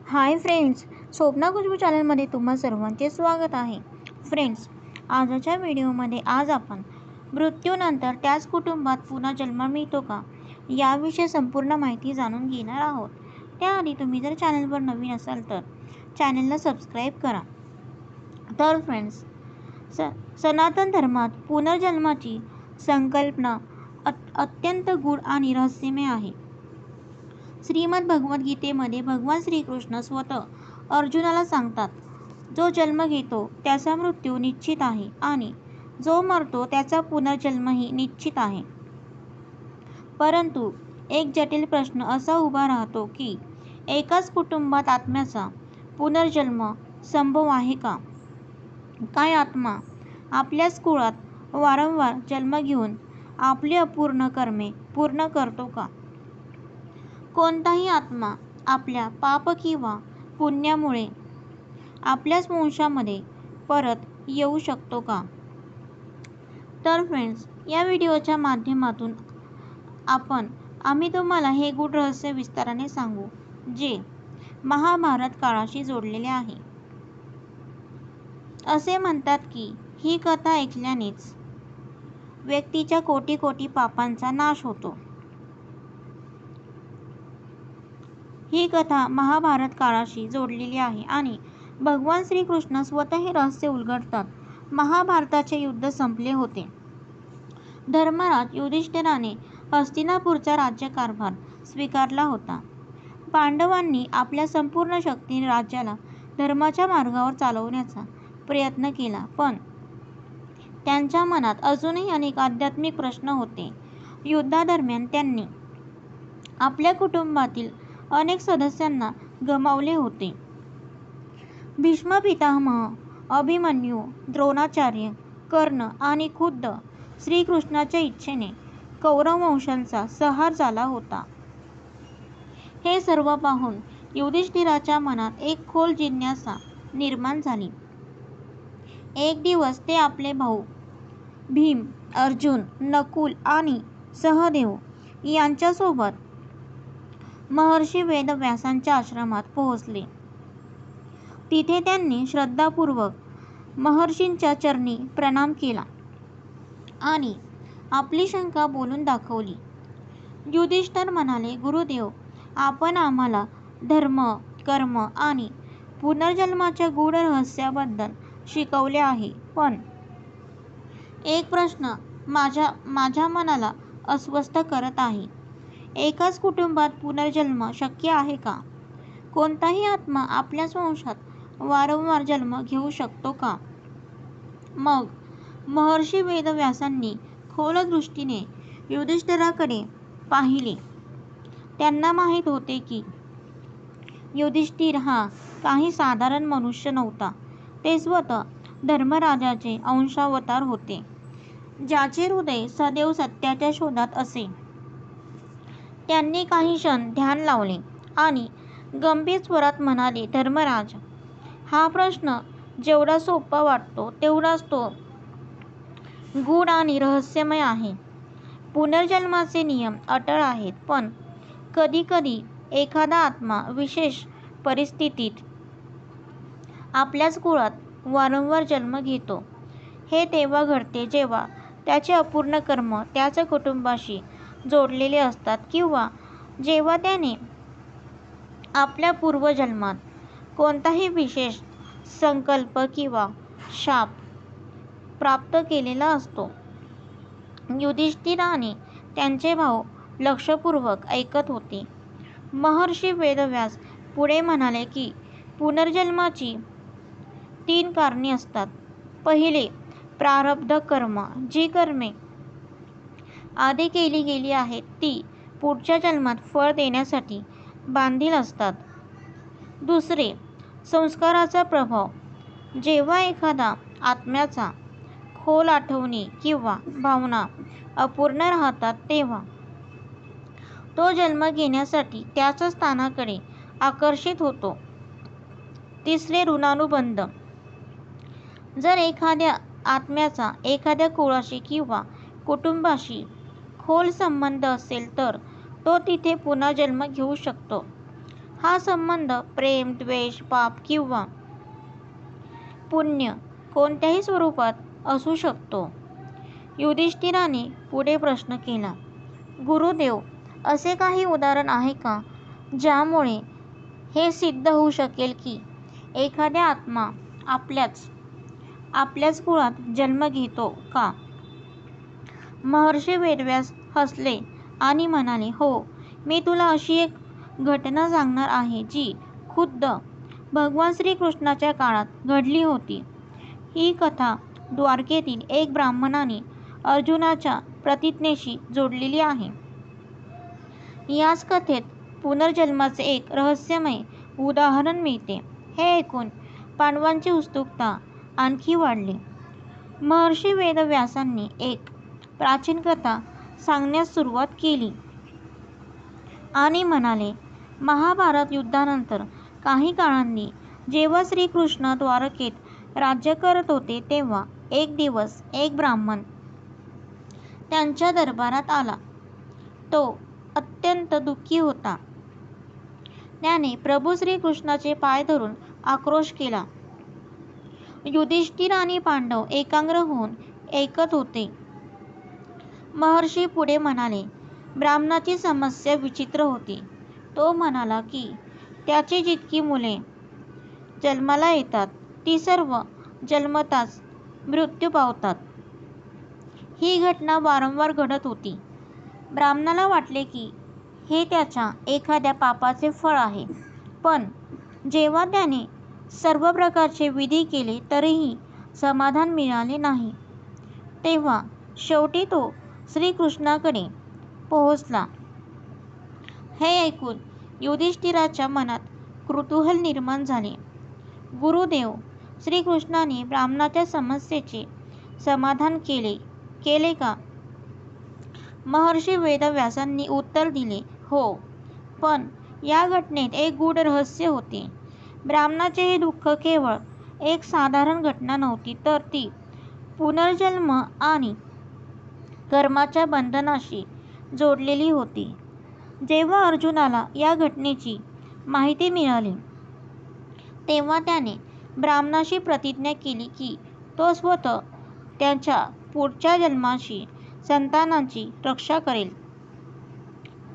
Hi friends, Swapna Khushboo चॅनलमध्ये तुम्हा सर्वांचे स्वागत आहे. फ्रेंड्स, आजच्या व्हिडिओमध्ये आज आपण मृत्यूनंतर त्याच कुटुंबात पुन्हा जन्म मिळतो का याविषयी संपूर्ण माहिती जाणून घेणार आहोत. त्याआधी तुम्ही जर चॅनलवर नवीन असाल तर चॅनलला सबस्क्राईब करा. तर फ्रेंड्स, सनातन धर्मात पुनर्जन्माची संकल्पना अत्यंत गूढ आणि रहस्यमय आहे. श्रीमद भगवद्गीतेमध्ये भगवान श्रीकृष्ण स्वतः अर्जुनाला सांगतात, जो जन्म घेतो त्याचा मृत्यू निश्चित आहे आणि जो मरतो त्याचा पुनर्जन्मही निश्चित आहे. परंतु एक जटिल प्रश्न असा उभा राहतो की एकाच कुटुंबात आत्म्याचा पुनर्जन्म संभव आहे का? काय आत्मा आपल्याच कुळात वारंवार जन्म घेऊन आपली अपूर्ण कर्मे पूर्ण करतो का? कोणताही आत्मा आपल्या पाप किंवा पुण्यामुळे आपल्याच वंशामध्ये परत येऊ शकतो का? तर फ्रेंड्स, या व्हिडिओच्या माध्यमातून आम्ही तुम्हाला हे गूढ रहस्य विस्ताराने सांगू, जे महाभारत काळाशी जोडलेले आहे. असे म्हणतात की ही कथा ऐकल्यानेच व्यक्तीच्या कोटी पापांचा नाश होतो. ही कथा महाभारत काळाशी जोडलेली आहे आणि भगवान श्रीकृष्ण स्वतः हे रहस्य उलगडतात. महाभारताचे युद्ध संपले होते. धर्मराज युधिष्ठिराने हस्तिनापूरचा राज्यकारभार स्वीकारला होता. पांडवांनी आपल्या संपूर्ण शक्तीने राज्याला धर्माच्या मार्गावर चालवण्याचा प्रयत्न केला, पण त्यांच्या मनात अजूनही अनेक आध्यात्मिक प्रश्न होते. युद्धादरम्यान त्यांनी आपल्या कुटुंबातील अनेक सदस्यांना गमावले होते. भीष्म पितामह, अभिमन्यू, द्रोणाचार्य, कर्ण आणि खुद्द श्रीकृष्णाच्या इच्छेने कौरव वंशाचा संहार झाला होता. हे सर्व पाहून युधिष्ठिराच्या मनात एक खोल जिज्ञासा निर्माण झाली. एक दिवस ते आपले भाऊ भीम, अर्जुन, नकुल आणि सहदेव यांच्यासोबत महर्षी वेदव्यासांच्या आश्रमात पोहोचले. तिथे त्यांनी श्रद्धापूर्वक महर्षींच्या चरणी प्रणाम केला आणि आपली शंका बोलून दाखवली. युधिष्ठिर म्हणाले, गुरुदेव, आपण आम्हाला धर्म, कर्म आणि पुनर्जन्माच्या गूढ रहस्याबद्दल शिकवले आहे, पण एक प्रश्न माझ्या मनाला अस्वस्थ करत आहे. एकाच कुटुंबात पुनर्जन्म शक्य आहे का? कोणताही आत्मा आपल्याच वंशात वारंवार जन्म घेऊ शकतो का? मग महर्षी वेदव्यासांनी खोल दृष्टीने युधिष्ठिराकडे पाहिले. त्यांना माहीत होते की युधिष्ठिर हा काही साधारण मनुष्य नव्हता. ते स्वतः धर्मराजाचे अंशावतार होते, ज्याचे हृदय सदैव सत्याच्या शोधात असे. त्यांनी काही क्षण ध्यान लावले आणि गंभीर स्वरात म्हणाले, धर्मराज, हा प्रश्न जेवढा सोपा वाटतो तेवढाच तो गूढ आणि रहस्यमय आहे. पुनर्जन्माचे नियम अटळ आहेत, पण कधीकधी एखादा आत्मा विशेष परिस्थितीत आपल्याच कुळात वारंवार जन्म घेतो. हे तेव्हा घडते जेव्हा त्याचे अपूर्ण कर्म त्याच्या कुटुंबाशी जोडलेले असतात किंवा जेव्हा त्याने आपल्या पूर्वजन्मात कोणताही विशेष संकल्प किंवा शाप प्राप्त केलेला असतो. युधिष्ठिर आणि त्यांचे भाऊ लक्षपूर्वक ऐकत होते. महर्षी वेदव्यास पुढे म्हणाले की पुनर्जन्माची 3 कारणे असतात. पहिले, प्रारब्ध कर्म. जी कर्मे आधी केली गेली आहेत ती पुढच्या जन्मात फळ देण्यासाठी बांधील असतात. दुसरे, संस्काराचा प्रभाव. जेव्हा एखादा आत्म्याचा खोल आठवणी किंवा भावना अपूर्ण राहतात तेव्हा तो जन्म घेण्यासाठी त्याच स्थानाकडे आकर्षित होतो. तिसरे, ऋणानुबंध. जर एखाद्या आत्म्याचा एखाद्या कुळाशी किंवा कुटुंबाशी खोल संबंध असेल तर तो तिथे पुन्हा जन्म घेऊ शकतो. हा संबंध प्रेम, द्वेष, पाप किंवा पुण्य कोणत्याही स्वरूपात असू शकतो. युधिष्ठिराने पुढे प्रश्न केला, गुरुदेव, असे काही उदाहरण आहे का ज्यामुळे हे सिद्ध होऊ शकेल की एखादा आत्मा आपल्याच कुळात जन्म घेतो का? महर्षी वेदव्यास हसले आणि म्हणाले, हो, मी तुला अशी एक घटना सांगणार आहे जी खुद्द भगवान श्रीकृष्णाच्या काळात घडली होती. ही कथा द्वारकेतील एक ब्राह्मणाने अर्जुनाच्या प्रतिज्ञेशी जोडलेली आहे. याच कथेत पुनर्जन्माचे एक रहस्यमय उदाहरण मिळते. हे ऐकून पांडवांची उत्सुकता आणखी वाढली. महर्षी वेदव्यासांनी एक प्राचीन कथा सांगण्यास सुरुवात केली आणि म्हणाले, महाभारत युद्धानंतर काही काळांनी जेव्हा श्रीकृष्ण द्वारकेत राज्य करत होते तेव्हा एक दिवस एक ब्राह्मण त्यांच्या दरबारात आला. तो अत्यंत दुःखी होता. त्याने प्रभू श्रीकृष्णाचे पाय धरून आक्रोश केला. युधिष्ठिर आणि पांडव एकाग्र होऊन ऐकत होते. महर्षी पुढे म्हणाले, ब्राह्मणाची समस्या विचित्र होती. तो म्हणाला की त्याची जितकी मुले जन्माला येतात ती सर्व जन्मताच मृत्यू पावतात. ही घटना वारंवार घडत होती. ब्राह्मणाला वाटले की हे त्याच्या एखाद्या पापाचे फळ आहे. पण जेव्हा त्याने सर्व प्रकारचे विधी केले तरीही समाधान मिळाले नाही. तेव्हा शेवटी तो श्रीकृष्णाकडे पोहोचला. हे ऐकून युधिष्ठिराच्या मनात कुतूहल निर्माण झाले. गुरुदेव, श्रीकृष्णाने ब्राह्मणाच्या समस्येचे समाधान केले का? महर्षी वेदव्यासांनी उत्तर दिले, हो, पण या घटनेत एक गूढ रहस्य होते. ब्राह्मणाचे हे दुःख केवळ एक साधारण घटना नव्हती, तर ती पुनर्जन्म आणि कर्माच्या बंधनाशी जोडलेली होती. जेव्हा अर्जुनाला या घटनेची माहिती मिळाली तेव्हा त्याने ब्राह्मणाशी प्रतिज्ञा केली की तो स्वतः त्याच्या पुढच्या जन्माची संतानांची रक्षा करेल.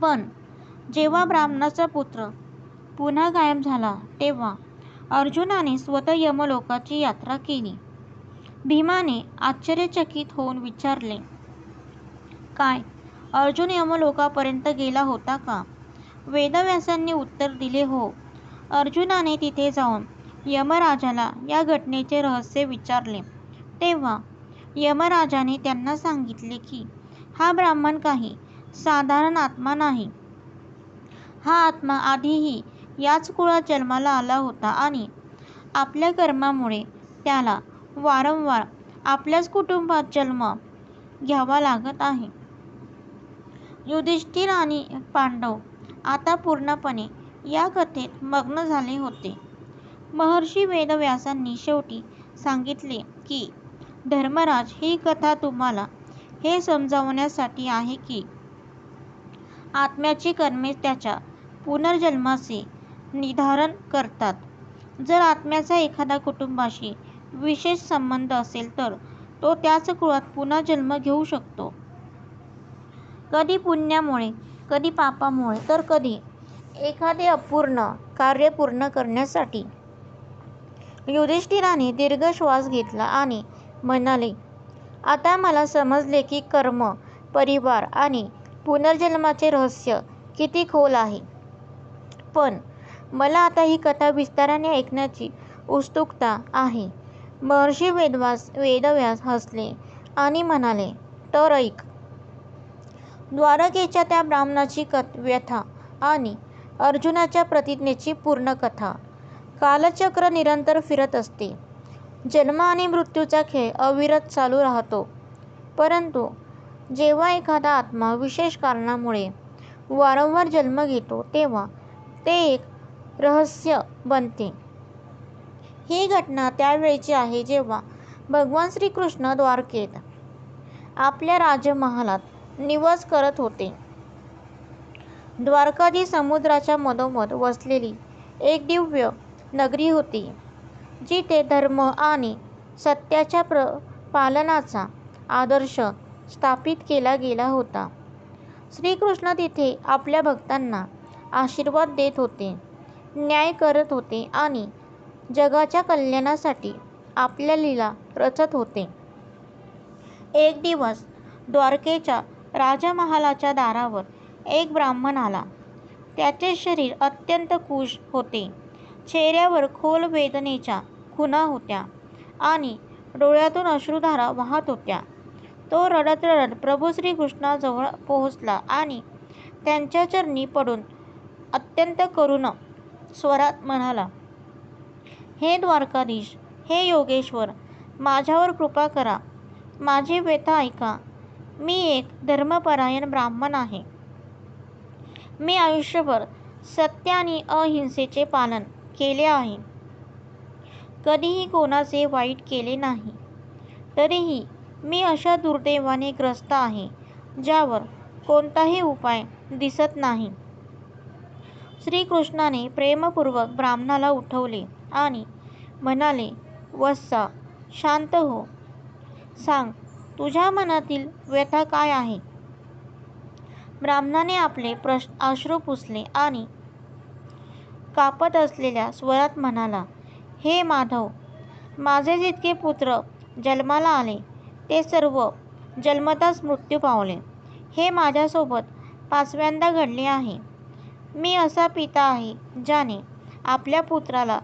पण जेव्हा ब्राह्मणाचा पुत्र पुन्हा गायब झाला तेव्हा अर्जुनाने स्वतः यमलोकाची यात्रा केली. भीमाने आश्चर्यचकित होऊन विचारले, काय अर्जुन यमलोकापर्यंत गेला होता का? वेदव्यासांनी उत्तर दिले, हो. अर्जुनाने तिथे जाऊन यमराजाला या घटनेचे रहस्य विचारले. तेव्हा यमराजाने त्यांना सांगितले की हा ब्राह्मण काही साधारण आत्मा नाही. हा आत्मा आधीही याच कुळात जन्माला आला होता आणि आपल्या कर्मामुळे त्याला वारंवार आपल्याच कुटुंबात जन्म घ्यावा लागत आहे. युधिष्ठिर आणि पांडव आता पूर्णपणे या कथेत मग्न झाले होते. महर्षी वेदव्यासांनी शेवटी सांगितले की धर्मराज, ही कथा तुम्हाला हे समजावण्यासाठी आहे की आत्म्याची कर्मे त्याच्या पुनर्जन्माचे निर्धारण करतात. जर आत्म्याचा एखाद्या कुटुंबाशी विशेष संबंध असेल तर तो त्याच कुळात पुन्हा जन्म घेऊ शकतो. कधी पुण्यामुळे, कधी पापामुळे, तर कधी एखादे अपूर्ण कार्य पूर्ण करण्यासाठी. युधिष्ठिराने दीर्घ श्वास घेतला आणि म्हणाले, आता मला समजले की कर्म, परिवार आणि पुनर्जन्माचे रहस्य किती खोल आहे. पण मला आता ही कथा विस्ताराने ऐकण्याची उत्सुकता आहे. महर्षी वेदव्यास हसले आणि म्हणाले, तर ऐक. द्वारकेच्या त्या ब्राह्मणाची व्यथा आणि अर्जुनाच्या प्रतिज्ञेची पूर्ण कथा. कालचक्र निरंतर फिरत असते. जन्म आणि मृत्यूचा खेळ अविरत चालू राहतो. परंतु जेव्हा एखादा आत्मा विशेष कारणामुळे वारंवार जन्म घेतो तेव्हा ते एक रहस्य बनते. ही घटना त्यावेळची आहे जेव्हा भगवान श्रीकृष्ण द्वारकेत आपल्या राजमहालात निवास करत होते. द्वारकाधी समुद्राच्या मधोमध वसलेली एक दिव्य नगरी होती, जिथे धर्म आणि सत्याच्या पालनाचा आदर्श स्थापित केला गेला होता. श्रीकृष्ण तिथे आपल्या भक्तांना आशीर्वाद देत होते, न्याय करत होते आणि जगाच्या कल्याणासाठी आपल्या लीला रचत होते. एक दिवस द्वारकेच्या राजमहालाच्या दारावर एक ब्राह्मण आला. त्याचे शरीर अत्यंत कुश होते, चेहऱ्यावर खोल वेदनेच्या खुणा होत्या आणि डोळ्यातून अश्रुधारा वाहत होत्या. तो रडत रडत प्रभू श्रीकृष्णाजवळ पोहोचला आणि त्यांच्या चरणी पडून अत्यंत करुण स्वरात म्हणाला, हे द्वारकाधीश, हे योगेश्वर, माझ्यावर कृपा करा. माझी व्यथा ऐका. मी एक धर्मपरायण ब्राह्मण आहे. मी आयुष्यभर सत्य आणि अहिंसेचे पालन केले आहे. कधीही कोणाचे वाईट केले नाही. तरीही मी अशा दुर्दैवाने ग्रस्त आहे, ज्यावर कोणताही उपाय दिसत नाही. श्रीकृष्णाने प्रेमपूर्वक ब्राह्मणाला उठवले आणि म्हणाले, वत्सा, शांत हो. सांग, तुझ्या मनातील व्यथा काय आहे? ब्राह्मणाने आपले अश्रू पुसले आणि कापत असलेल्या स्वरात म्हणाला, हे माधव, माझे जितके पुत्र जन्माला आले ते सर्व जन्मताच मृत्यू पावले. हे माझ्यासोबत 5व्यांदा घडले आहे. मी असा पिता आहे ज्याने आपल्या पुत्राला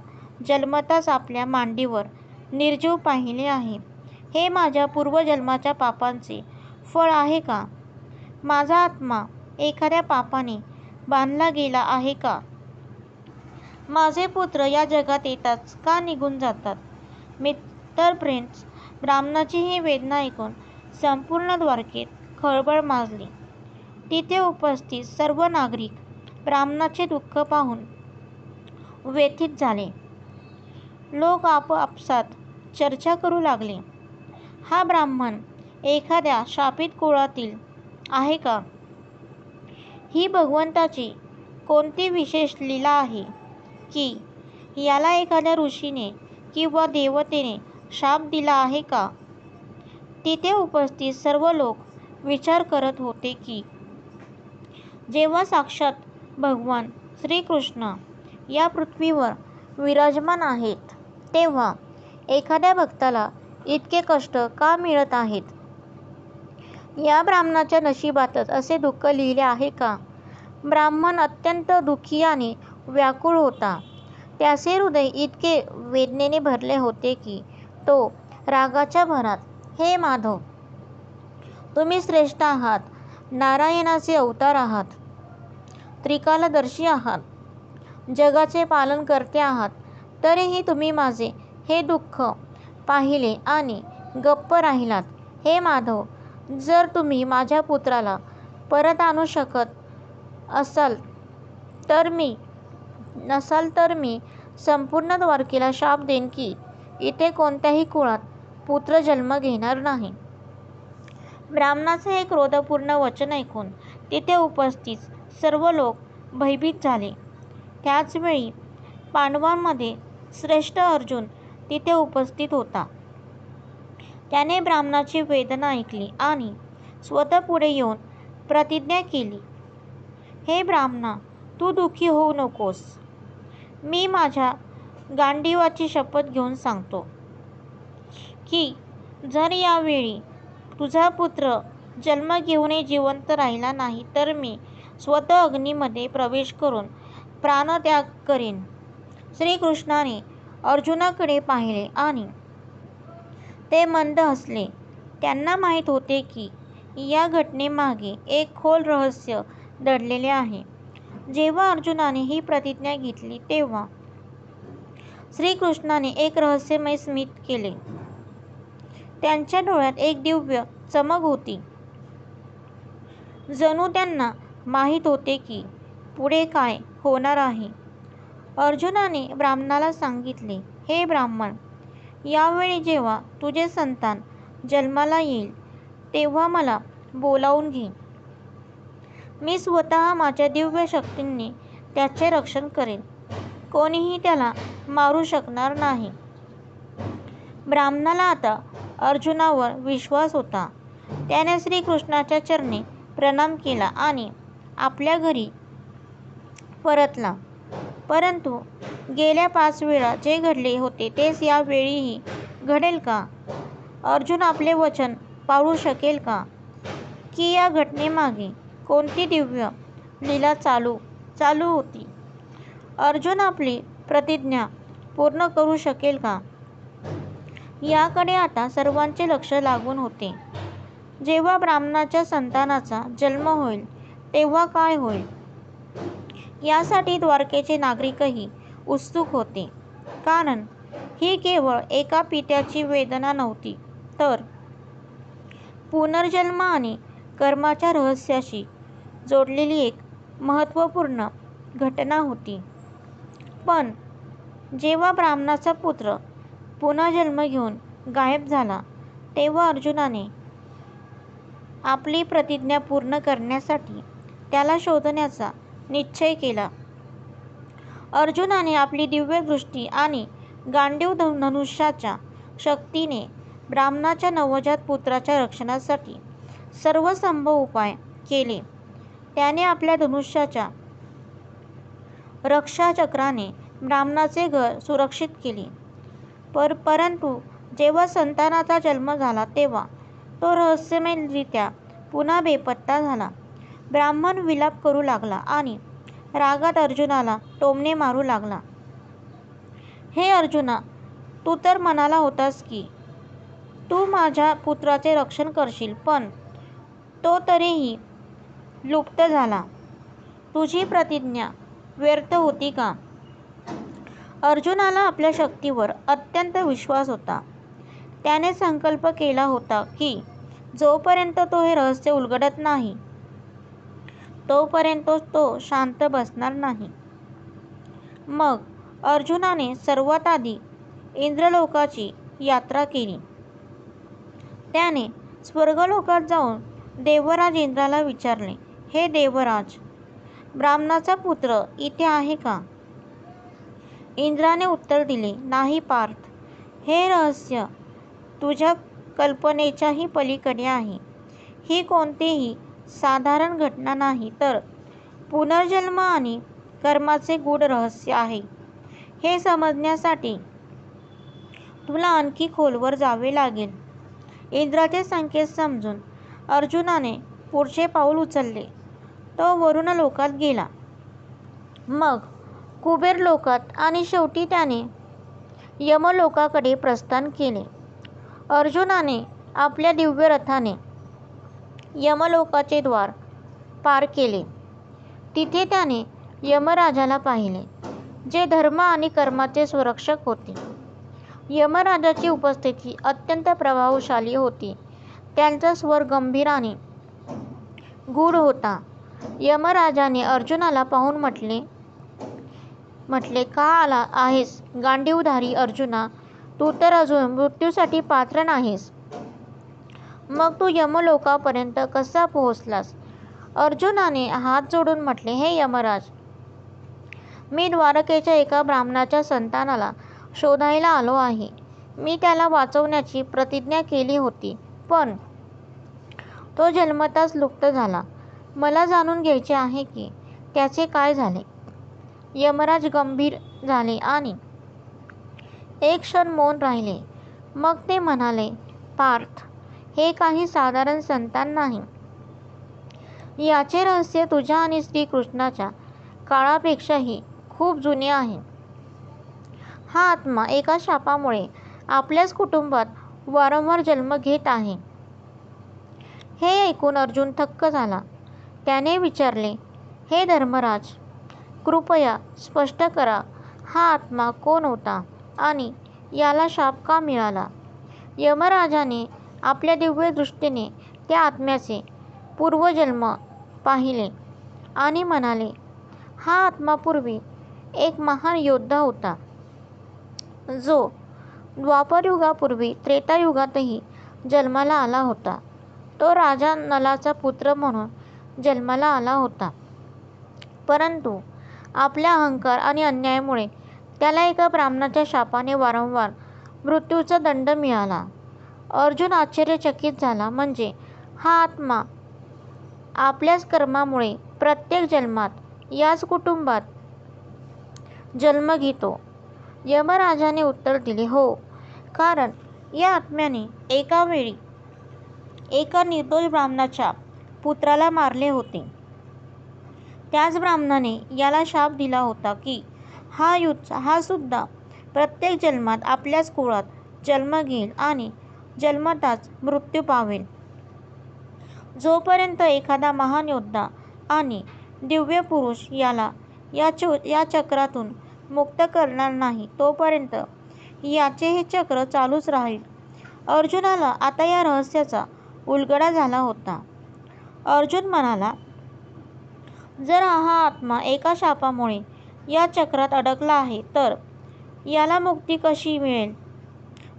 जन्मताच आपल्या मांडीवर निर्जीव पाहिले आहे. हे माझ्या पूर्वजन्माच्या पापांचे फळ आहे का? माझा आत्मा एखाद्या पापाने बांधला गेला आहे का? माझे पुत्र या जगात येताच का निघून जातात? मित्र फ्रेंड्स, ब्राह्मणाची ही वेदना ऐकून संपूर्ण द्वारकेत खळबळ माजली. तिथे उपस्थित सर्व नागरिक ब्राह्मणाचे दुःख पाहून व्यथित झाले. लोक आपापसात चर्चा करू लागले, हा ब्राह्मण एखाद्या शापित कुळातील आहे का? ही भगवंताची कोणती विशेष लीला आहे की याला एखाद्या ऋषीने किंवा देवतेने शाप दिला आहे का? तिथे उपस्थित सर्व लोक विचार करत होते की जेव्हा साक्षात भगवान श्रीकृष्ण या पृथ्वीवर विराजमान आहेत, तेव्हा एखाद्या भक्ताला इतके कष्ट का मिळत आहेत? या ब्राह्मणाच्या नशिबातच असे दुःख लिहिले आहे का? ब्राह्मण अत्यंत दुःखी आणि व्याकुळ होता. त्याचे हृदय इतके वेदनेने भरले होते की तो रागाच्या भरात, हे माधव, तुम्ही श्रेष्ठ आहात, नारायणाचे अवतार आहात, त्रिकालदर्शी आहात, जगाचे पालन करते आहात, तरीही तुम्ही माझे हे दुःख पाहिले आणि गप्प राहिलात. हे माधव, जर तुम्ही माझ्या पुत्राला परत आणू शकत नसाल तर मी संपूर्ण द्वारकेला शाप देईन की इथे कोणत्याही कुळात पुत्र जन्म घेणार नाही. ब्राह्मणाचे हे क्रोधपूर्ण वचन ऐकून तिथे उपस्थित सर्व लोक भयभीत झाले. त्याचवेळी पांडवांमध्ये श्रेष्ठ अर्जुन तिथे उपस्थित होता. त्याने ब्राह्मणाची वेदना ऐकली आणि स्वतः पुढे येऊन प्रतिज्ञा केली, हे ब्राह्मणा, तू दुःखी होऊ नकोस. मी माझ्या गांडीवाची शपथ घेऊन सांगतो की जर यावेळी तुझा पुत्र जन्म घेऊनही जिवंत राहिला नाही तर मी स्वतः अग्नीमध्ये प्रवेश करून प्राणत्याग करेन. श्रीकृष्णाने अर्जुनाकडे पाहिले आणि ते मंद हसले. त्यांना माहीत होते की या घटनेमागे एक खोल रहस्य दडलेले आहे. जेव्हा अर्जुनाने ही प्रतिज्ञा घेतली तेव्हा श्रीकृष्णाने एक रहस्यमय स्मित केले. त्यांच्या डोळ्यात एक दिव्य चमक होती. जणू त्यांना माहीत होते की पुढे काय होणार आहे. अर्जुनाने ब्राह्मणाला सांगितले, हे ब्राह्मण, यावेळी जेव्हा तुझे संतान जन्माला येईल तेव्हा मला बोलावून घे. मी स्वतः माझ्या दिव्य शक्तींनी त्याचे रक्षण करेन. कोणीही त्याला मारू शकणार नाही. ब्राह्मणाला आता अर्जुनावर विश्वास होता. त्याने श्रीकृष्णाच्या चरणी प्रणाम केला आणि आपल्या घरी परतला. परंतु गेल्या 5 वेळा जे घडले होते तेच या वेळीही घडेल का? अर्जुन आपले वचन पाळू शकेल का? की या घटनेमागे कोणती दिव्य लीला चालू होती? अर्जुन आपली प्रतिज्ञा पूर्ण करू शकेल का? याकडे आता सर्वांचे लक्ष लागून होते. जेव्हा ब्राह्मणाच्या संतानाचा जन्म होईल तेव्हा काय होईल यासाठी द्वारकेचे नागरिकही उत्सुक होते. कारण ही केवळ एका पित्याची वेदना नव्हती, तर पुनर्जन्म आणि कर्माच्या रहस्याशी जोडलेली एक महत्त्वपूर्ण घटना होती. पण जेव्हा ब्राह्मणाचा पुत्र पुन्हा जन्म घेऊन गायब झाला तेव्हा अर्जुनाने आपली प्रतिज्ञा पूर्ण करण्यासाठी त्याला शोधण्याचा निश्चय केला. अर्जुनाने आपली दिव्य दृष्टी आणि गांडीव धनुष्याच्या शक्तीने ब्राह्मणाच्या नवजात पुत्राच्या रक्षणासाठी सर्व संभव उपाय केले. त्याने आपल्या धनुष्याच्या रक्षाचक्राने ब्राह्मणाचे घर सुरक्षित केले. परंतु जेव्हा संतानाचा जन्म झाला तेव्हा तो रहस्यमयरित्या पुन्हा बेपत्ता झाला. ब्राह्मण विलाप करू लागला आणि रागात अर्जुनाला टोमणे मारू लागला. हे अर्जुना, तू तर म्हणाला होतास की तू माझ्या पुत्राचे रक्षण करशील, पण तो तरीही लुप्त झाला. तुझी प्रतिज्ञा व्यर्थ होती का? अर्जुनाला आपल्या शक्तीवर अत्यंत विश्वास होता. त्याने संकल्प केला होता की जोपर्यंत तो हे रहस्य उलगडत नाही तोपर्यंत तो शांत बसणार नाही. मग अर्जुनाने सर्वात आधी इंद्रलोकाची यात्रा केली. त्याने स्वर्गलोकात जाऊन देवराज इंद्राला विचारले, हे देवराज, ब्राह्मणाचा पुत्र इथे आहे का? इंद्राने उत्तर दिले, नाही पार्थ. हे रहस्य तुझ्या कल्पनेच्याही पलीकडे आहे. ही कोणतीही साधारण घटना नाही, तर पुनर्जन्म आणि कर्माचे गूढ रहस्य आहे. हे समजण्यासाठी तुला आणखी खोलवर जावे लागेल. इंद्राचे संकेत समजून अर्जुनाने पुढचे पाऊल उचलले. तो वरुण लोकात गेला, मग कुबेर लोकात आणि शेवटी त्याने यमलोकाकडे प्रस्थान केले. अर्जुनाने आपल्या दिव्य रथाने यमलोकाचे द्वार पार केले. तिथे त्याने यमराजाला पाहिले, जे धर्म आणि कर्माचे संरक्षक होते. यमराजाची उपस्थिती अत्यंत प्रभावशाली होती. त्यांचा स्वर गंभीर आणि गूढ होता. यमराजाने अर्जुनाला पाहून म्हटले, का आला आहेस गांडीवधारी अर्जुना? तू तर अजून मृत्यूसाठी पात्र नाहीस. मग तू यमलोकापर्यंत कसा पोहोचलास? अर्जुनाने हात जोडून म्हटले, हे यमराज, मी द्वारकेच्या एका ब्राह्मणाच्या संतानाला शोधायला आलो आहे. मी त्याला वाचवण्याची प्रतिज्ञा केली होती, पण तो जन्मताच लुप्त झाला. मला जाणून घ्यायचे आहे की त्याचे काय झाले. यमराज गंभीर झाले आणि एक क्षण मौन राहिले. मग ते म्हणाले, पार्थ, हे काही साधारण संतान नाही. याचे रहस्य तुझ्या आणि श्रीकृष्णाच्या काळापेक्षाही खूप जुने आहे. हा आत्मा एका शापामुळे आपल्याच कुटुंबात वारंवार जन्म घेत आहे. हे ऐकून अर्जुन थक्क झाला. त्याने विचारले, हे धर्मराज, कृपया स्पष्ट करा, हा आत्मा कोण होता आणि याला शाप का मिळाला? यमराजाने आपल्या दिव्य दृष्टीने त्या आत्म्याचे पूर्वजन्म पाहिले आणि म्हणाले, हा आत्मा पूर्वी एक महान योद्धा होता, जो द्वापरयुगापूर्वी त्रेतायुगातही जन्माला आला होता. तो राजा नलाचा पुत्र म्हणून जन्माला आला होता. परंतु आपल्या अहंकार आणि अन्यायामुळे त्याला एका ब्राह्मणाच्या शापाने वारंवार मृत्यूचा दंड मिळाला. अर्जुन आश्चर्यचकित झाला. म्हणजे हा आत्मा आपल्याच कर्मामुळे प्रत्येक जन्मात याच कुटुंबात जन्म घेतो? यमराजाने उत्तर दिले, हो. कारण या आत्म्याने एका वेळी एका निर्दोष ब्राह्मणाच्या पुत्राला मारले होते. त्याच ब्राह्मणाने याला शाप दिला होता की हा सुद्धा प्रत्येक जन्मात आपल्याच कुळात जन्म घेईल आणि जन्मताच मृत्यू पावेल. जोपर्यंत एखादा महान योद्धा आणि दिव्य पुरुष याला या चक्रातून मुक्त करणार नाही, तोपर्यंत याचे हे चक्र चालूच राहील. अर्जुनाला आता या रहस्याचा उलगडा झाला होता. अर्जुन म्हणाला, जर हा आत्मा एका शापामुळे या चक्रात अडकला आहे, तर याला मुक्ती कशी मिळेल?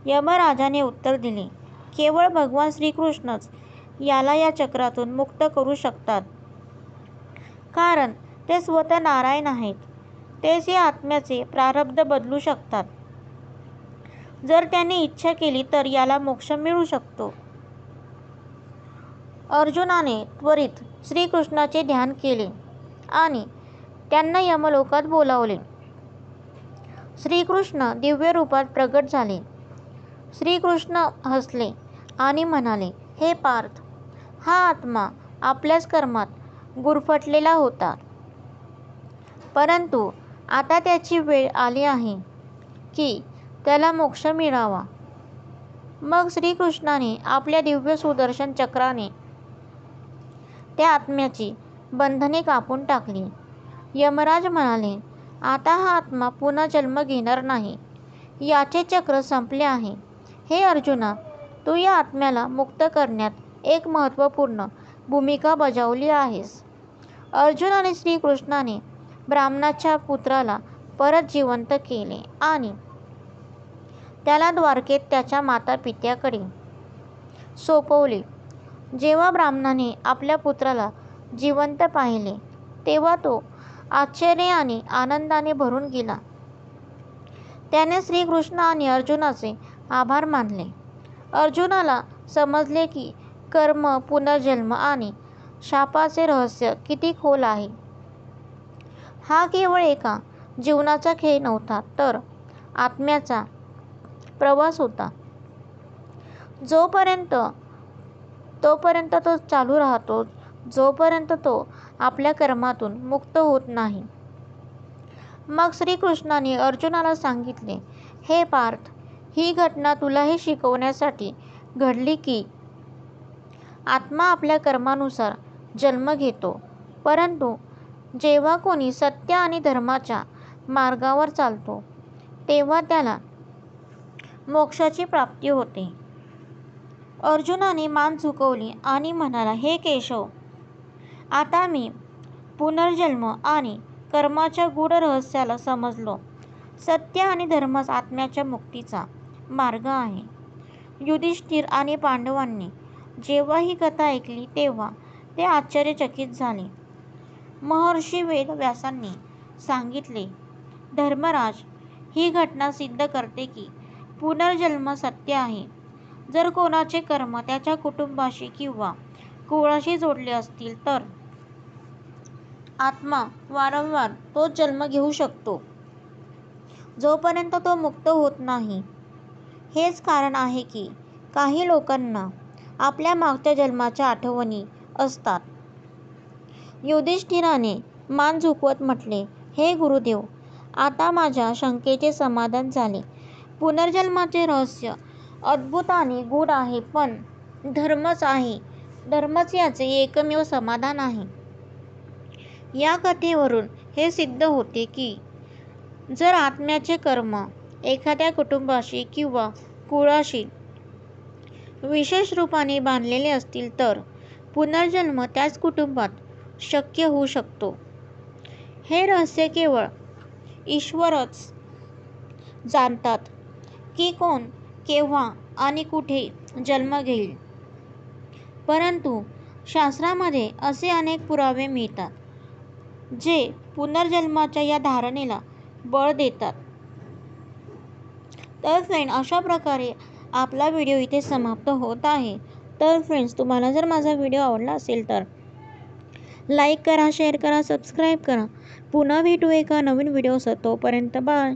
यमराजाने उत्तर दिले, केवळ भगवान श्रीकृष्णच याला या चक्रातून मुक्त करू शकतात. कारण ते स्वतः नारायण आहेत. तेच या आत्म्याचे प्रारब्ध बदलू शकतात. जर त्याने इच्छा केली तर याला मोक्ष मिळू शकतो. अर्जुनाने त्वरित श्रीकृष्णाचे ध्यान केले आणि त्यांना यमलोकात बोलावले. श्रीकृष्ण दिव्य रूपात प्रगट झाले. श्रीकृष्ण हसले आणि म्हणाले, हे पार्थ, हा आत्मा आपल्याच कर्मात गुरफटलेला होता. परंतु आता त्याची वेळ आली आहे की त्याला मोक्ष मिळावा. मग श्रीकृष्णाने आपल्या दिव्य सुदर्शन चक्राने त्या आत्म्याची बंधने कापून टाकली. यमराज म्हणाले, आता हा आत्मा पुन्हा जन्म घेणार नाही. याचे चक्र संपले आहे. हे अर्जुना, तू या आत्म्याला मुक्त करण्यात एक महत्त्वपूर्ण भूमिका बजावली आहेस. अर्जुन आणि श्रीकृष्णाने ब्राह्मणाच्या पुत्राला परत जिवंत केले आणि त्याला द्वारकेत त्याच्या मातापित्याकडे सोपवले. जेव्हा ब्राह्मणाने आपल्या पुत्राला जिवंत पाहिले, तेव्हा तो आश्चर्य आणि आनंदाने भरून गेला. त्याने श्रीकृष्ण आणि अर्जुनाचे आभार मानले. अर्जुनाला समजले की कर्म, पुनर्जन्म आणि शापाचे रहस्य किती खोल आहे. हा केवळ एका जीवनाचा खेळ नव्हता, तर आत्म्याचा प्रवास होता. तोपर्यंत तो चालू राहतो, जोपर्यंत तो आपल्या कर्मातून मुक्त होत नाही. मग श्रीकृष्णाने अर्जुनाला सांगितले, हे पार्थ, ही घटना तुला हे शिकवण्यासाठी घडली की आत्मा आपल्या कर्मानुसार जन्म घेतो, परंतु जेव्हा कोणी सत्य आणि धर्माच्या मार्गावर चालतो, तेव्हा त्याला मोक्षाची प्राप्ती होते. अर्जुनाने मान झुकवली आणि म्हणाला, हे केशव, आता मी पुनर्जन्म आणि कर्माच्या गूढ रहस्याला समजलो. सत्य आणि धर्मच आत्म्याच्या मुक्तीचा मार्ग आहे. युधिष्ठिर आणि पांडवांनी जेव्हा ही कथा ऐकली, तेव्हा ते आश्चर्यचकित झाले. महर्षी वेदव्यासांनी सांगितले, धर्मराज, ही घटना सिद्ध करते की पुनर्जन्म सत्य आहे. जर कोणाचे कर्म त्याच्या कुटुंबाशी किंवा कुळाशी जोडले असतील, तर आत्मा वारंवार तोच जन्म घेऊ शकतो, जोपर्यंत तो मुक्त होत नाही. हेच कारण आहे की काही लोकांना आपल्या मागच्या जन्माच्या आठवणी असतात. युधिष्ठिराने मान झुकवत म्हटले, हे गुरुदेव, आता माझ्या शंकेचे समाधान झाले. पुनर्जन्माचे रहस्य अद्भुत आणि गूढ आहे, पण धर्मच याचे एकमेव समाधान आहे. या कथेवरून हे सिद्ध होते की जर आत्म्याचे कर्म एखाद्या कुटुंबाशी किंवा कुळाशी विशेष रूपाने बांधलेले असतील, तर पुनर्जन्म त्याच कुटुंबात शक्य होऊ शकतो. हे रहस्य केवळ ईश्वरच जाणतात की कोण, केव्हा आणि कुठे जन्म घेईल. परंतु शास्त्रामध्ये असे अनेक पुरावे मिळतात जे पुनर्जन्माच्या या धारणेला बळ देतात. तर फ्रेंड, अशा प्रकारे आपला व्हिडिओ इथे समाप्त होत आहे. तर फ्रेंड्स, तुम्हाला जर माझा व्हिडिओ आवडला असेल तर लाईक करा, शेअर करा, सबस्क्राईब करा. पुन्हा भेटू एका नवीन व्हिडिओसह. तोपर्यंत बाय.